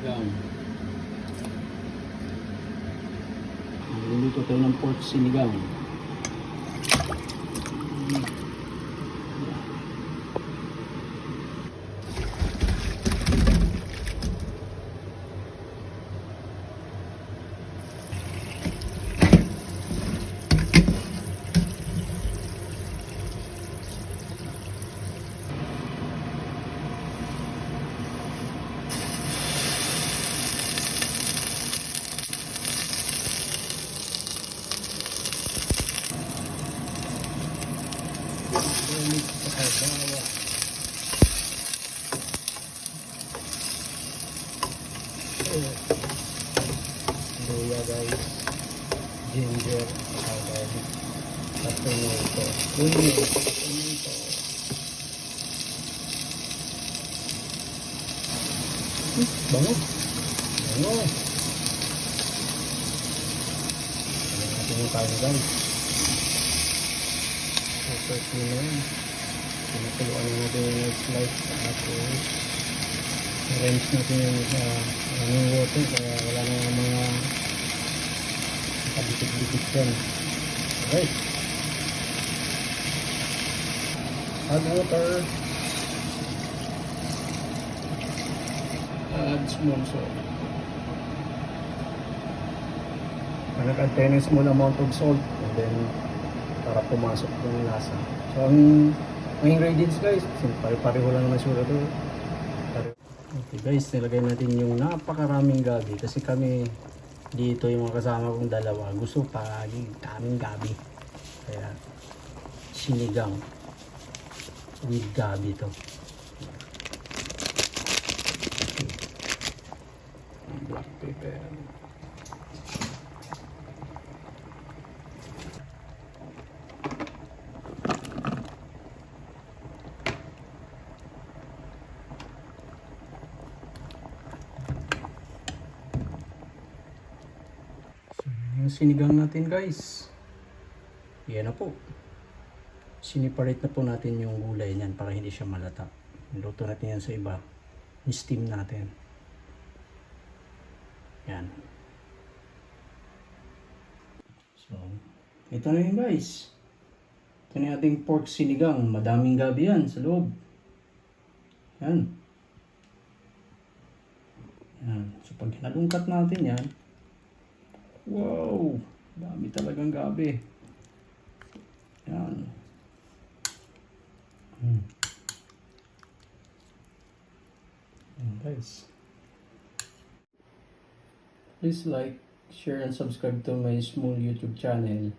sinigang. Magluluto tayo ng pork sinigang. Luya guys, ginger, garlic, at tomato. Bango. Bango. Ano natin yung kain guys. So first nyo na yun. Pinatuluan na natin yung slice. Tapos arrange natin yung running water kaya wala na mga nakabikit-bikit dyan. Alright. Add water. Add small salt. Nag-add tayo ng small amount of salt and then para pumasok yung lasa. So ang ingredients guys, pare-pareho lang naman sura to. Okay guys, nilagay natin yung napakaraming gabi kasi kami dito yung mga kasama kong dalawa gusto palagi kaming gabi, kaya sinigang with gabi to. Black pepper. Yung sinigang natin guys, yan na po, siniparate na po natin yung gulay niyan para hindi siya malata. Niluto natin yan sa iba, steam natin yan. So ito na yun guys, ito na ating pork sinigang. Madaming gabi yan sa loob yan. So pag hinalungkat natin yan, wow, dami talagang gabi. Yan. Yan guys. Please like, share, and subscribe to my small YouTube channel.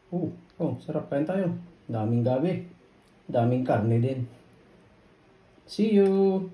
Oh, sarap. Kain tayo. Daming gabi. Daming karne din. See you!